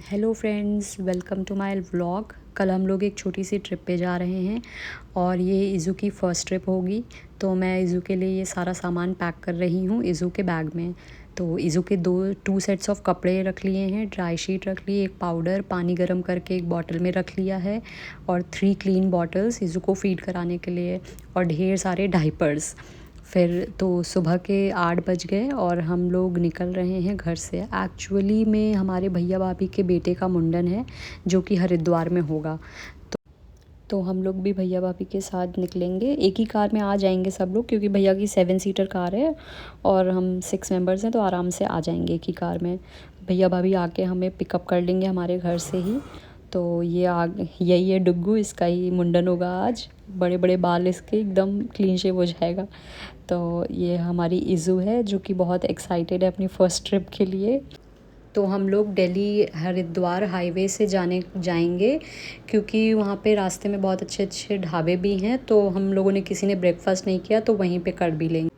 Hello friends, welcome to my vlog. कल हम लोग एक छोटी सी ट्रिप पे जा रहे हैं और ये इज़ू की फ़र्स्ट ट्रिप होगी। तो मैं इज़ू के लिए ये सारा सामान पैक कर रही हूँ इज़ू के बैग में। तो इज़ू के टू सेट्स ऑफ कपड़े रख लिए हैं, ड्राई शीट रख ली, एक पाउडर, पानी गर्म करके एक बॉटल में रख लिया है और 3 क्लीन बॉटल्स इज़ू को फ़ीड कराने के लिए, और ढेर सारे डाइपर्स। फिर तो सुबह के 8 बज गए और हम लोग निकल रहे हैं घर से। एक्चुअली में हमारे भैया भाभी के बेटे का मुंडन है जो कि हरिद्वार में होगा। तो हम लोग भी भैया भाभी के साथ निकलेंगे। एक ही कार में आ जाएंगे सब लोग, क्योंकि भैया की 7 सीटर कार है और हम 6 मेंबर्स हैं, तो आराम से आ जाएंगे एक ही कार में। भैया भाभी आके हमें पिकअप कर लेंगे हमारे घर से ही। तो यही है डुग्गू, इसका ही मुंडन होगा आज। बड़े बड़े बाल इसके, एकदम क्लीन शेव हो जाएगा। तो ये हमारी इज़ू है जो कि बहुत एक्साइटेड है अपनी फ़र्स्ट ट्रिप के लिए। तो हम लोग दिल्ली हरिद्वार हाईवे से जाएंगे, क्योंकि वहाँ पे रास्ते में बहुत अच्छे अच्छे ढाबे भी हैं। तो हम लोगों ने किसी ने ब्रेकफास्ट नहीं किया तो वहीं पे कर भी लेंगे।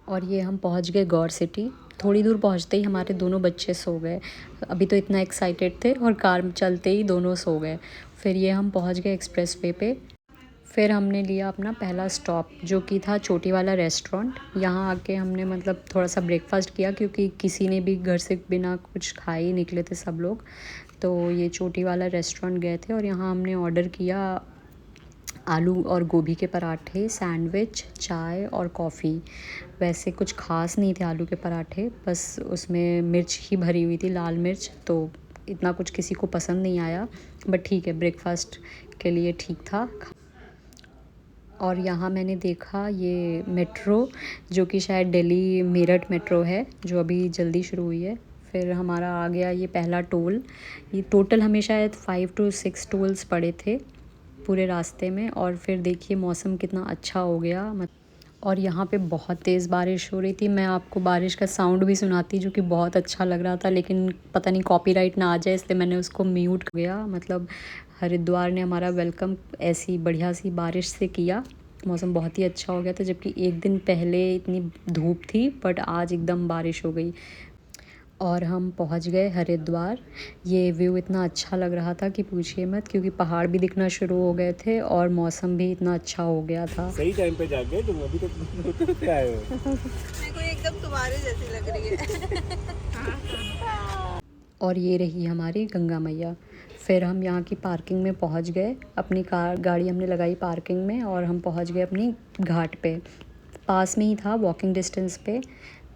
और ये हम पहुँच गए गौर सिटी। थोड़ी दूर पहुँचते ही हमारे दोनों बच्चे सो गए। अभी तो इतना एक्साइटेड थे और कार में चलते ही दोनों सो गए। फिर ये हम पहुँच गए एक्सप्रेस वे पे। फिर हमने लिया अपना पहला स्टॉप जो कि था चोटी वाला रेस्टोरेंट। यहाँ आके हमने मतलब थोड़ा सा ब्रेकफास्ट किया, क्योंकि किसी ने भी घर से बिना कुछ खाए ही निकले थे सब लोग। तो ये चोटी वाला रेस्टोरेंट गए थे और यहाँ हमने ऑर्डर किया आलू और गोभी के पराठे, सैंडविच, चाय और कॉफ़ी। वैसे कुछ ख़ास नहीं थे आलू के पराठे, बस उसमें मिर्च ही भरी हुई थी, लाल मिर्च। तो इतना कुछ किसी को पसंद नहीं आया, बट ठीक है, ब्रेकफास्ट के लिए ठीक था। और यहाँ मैंने देखा ये मेट्रो, जो कि शायद दिल्ली मेरठ मेट्रो है, जो अभी जल्दी शुरू हुई है। फिर हमारा आ गया ये पहला टोल। ये टोटल हमें शायद 5 to 6 टोल्स पड़े थे पूरे रास्ते में। और फिर देखिए मौसम कितना अच्छा हो गया और यहाँ पे बहुत तेज़ बारिश हो रही थी। मैं आपको बारिश का साउंड भी सुनाती जो कि बहुत अच्छा लग रहा था, लेकिन पता नहीं कॉपीराइट ना आ जाए, इसलिए मैंने उसको म्यूट कर गया। मतलब हरिद्वार ने हमारा वेलकम ऐसी बढ़िया सी बारिश से किया। मौसम बहुत ही अच्छा हो गया था, जबकि एक दिन पहले इतनी धूप थी, बट आज एकदम बारिश हो गई। और हम पहुंच गए हरिद्वार। ये व्यू इतना अच्छा लग रहा था कि पूछिए मत, क्योंकि पहाड़ भी दिखना शुरू हो गए थे और मौसम भी इतना अच्छा हो गया था। सही टाइम पे जाके तुम अभी तक से आए हो। मेरे को एकदम तुम्हारे जैसी लग रही है। और ये रही हमारी गंगा मैया। फिर हम यहाँ की पार्किंग में पहुँच गए। अपनी गाड़ी हमने लगाई पार्किंग में और हम पहुँच गए अपनी घाट पे। पास में ही था, वॉकिंग डिस्टेंस पे।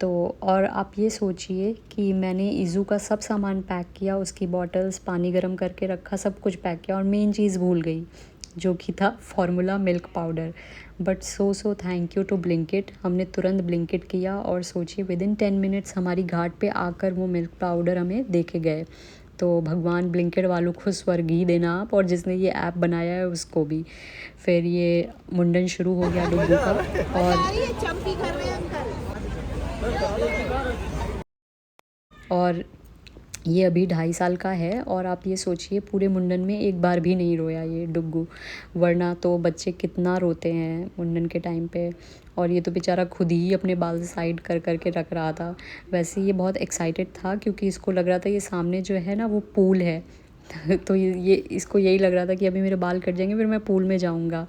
तो और आप ये सोचिए कि मैंने इज़ू का सब सामान पैक किया, उसकी बॉटल्स, पानी गर्म करके रखा, सब कुछ पैक किया, और मेन चीज़ भूल गई जो कि था formula milk powder. But so thank you to Blinkit. हमने तुरंत ब्लिंकिट किया और सोचिए विदिन 10 मिनट्स हमारी घाट पे आकर वो मिल्क पाउडर हमें दे के गए। तो भगवान ब्लिंकिट वालों को स्वर्ग ही देना आप, और जिसने ये ऐप बनाया है उसको भी। फिर ये मुंडन शुरू हो गया डुग्गू का। और ये अभी 2.5 साल का है, और आप ये सोचिए पूरे मुंडन में एक बार भी नहीं रोया ये डुग्गू। वरना तो बच्चे कितना रोते हैं मुंडन के टाइम पे। और ये तो बेचारा खुद ही अपने बाल साइड कर कर के रख रहा था। वैसे ये बहुत एक्साइटेड था, क्योंकि इसको लग रहा था ये सामने जो है ना वो पूल है। तो ये इसको यही लग रहा था कि अभी मेरे बाल कट जाएंगे, फिर मैं पूल में जाऊँगा।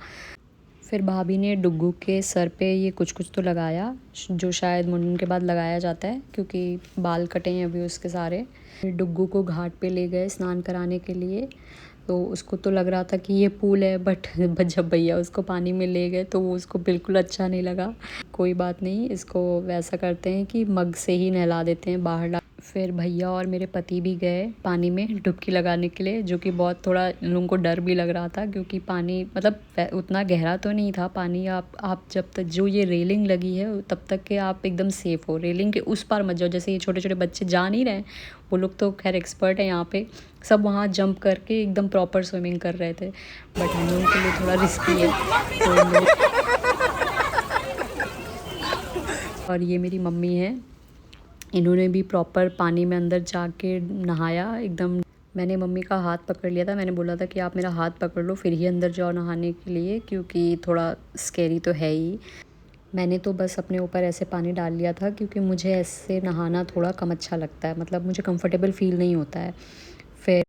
फिर भाभी ने डुग्गू के सर पे ये कुछ कुछ तो लगाया, जो शायद मुंडन के बाद लगाया जाता है, क्योंकि बाल कटे हैं अभी उसके सारे। फिर डुग्गू को घाट पे ले गए स्नान कराने के लिए। तो उसको तो लग रहा था कि ये पूल है, बट जब भैया उसको पानी में ले गए तो वो उसको बिल्कुल अच्छा नहीं लगा। कोई बात नहीं, इसको वैसा करते हैं कि मग से ही नहला देते हैं बाहर ला। फिर भैया और मेरे पति भी गए पानी में डुबकी लगाने के लिए, जो कि बहुत थोड़ा इन लोगों को डर भी लग रहा था, क्योंकि पानी मतलब उतना गहरा तो नहीं था पानी। आप जब तक जो ये रेलिंग लगी है तब तक के आप एकदम सेफ़ हो, रेलिंग के उस पार मत जाओ। जैसे ये छोटे छोटे बच्चे जा नहीं रहे, वो लोग तो खैर एक्सपर्ट है यहाँ पे, सब वहाँ जंप करके एकदम प्रॉपर स्विमिंग कर रहे थे। बट हम लोगों के लिए थोड़ा रिस्की है, तो और ये मेरी मम्मी है, इन्होंने भी प्रॉपर पानी में अंदर जाके नहाया एकदम। मैंने मम्मी का हाथ पकड़ लिया था, मैंने बोला था कि आप मेरा हाथ पकड़ लो फिर ही अंदर जाओ नहाने के लिए, क्योंकि थोड़ा स्कैरी तो है ही। मैंने तो बस अपने ऊपर ऐसे पानी डाल लिया था क्योंकि मुझे ऐसे नहाना थोड़ा कम अच्छा लगता है, मतलब मुझे कंफर्टेबल फ़ील नहीं होता है। फिर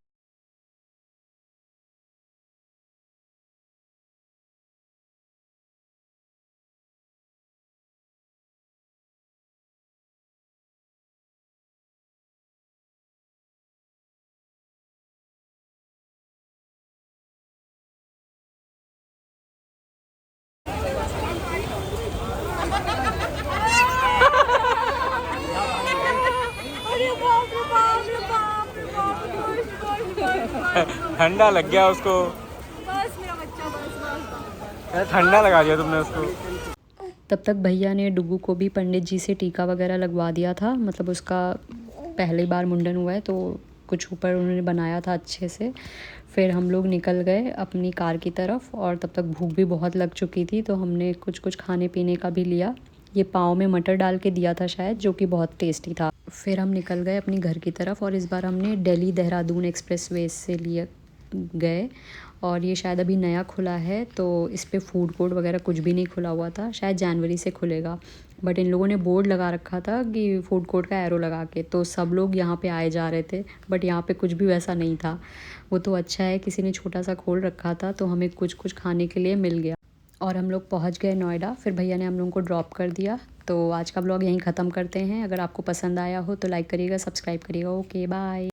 अरे बाप रे बाप रे बाप रे बाप रे, बस ठंडा लग गया उसको। बस मेरा बच्चा, बस ठंडा लगा दिया तुमने उसको। तब तक भैया ने डुगू को भी पंडित जी से टीका वगैरह लगवा दिया था, मतलब उसका पहली बार मुंडन हुआ है तो कुछ ऊपर उन्होंने बनाया था अच्छे से। फिर हम लोग निकल गए अपनी कार की तरफ और तब तक भूख भी बहुत लग चुकी थी तो हमने कुछ कुछ खाने पीने का भी लिया। ये पाव में मटर डाल के दिया था शायद, जो कि बहुत टेस्टी था। फिर हम निकल गए अपनी घर की तरफ और इस बार हमने दिल्ली देहरादून एक्सप्रेसवे से लिए गए और ये शायद अभी नया खुला है तो इस पे फूड कोर्ट वगैरह कुछ भी नहीं खुला हुआ था, शायद जनवरी से खुलेगा। बट इन लोगों ने बोर्ड लगा रखा था कि फूड कोर्ट का एरो लगा के, तो सब लोग यहाँ पे आए जा रहे थे बट यहाँ पे कुछ भी वैसा नहीं था। वो तो अच्छा है किसी ने छोटा सा खोल रखा था तो हमें कुछ कुछ खाने के लिए मिल गया और हम लोग पहुँच गए नोएडा। फिर भैया ने हम लोगों को ड्रॉप कर दिया। तो आज का ब्लॉग यहीं ख़त्म करते हैं। अगर आपको पसंद आया हो तो लाइक करिएगा, सब्सक्राइब करिएगा। Okay bye.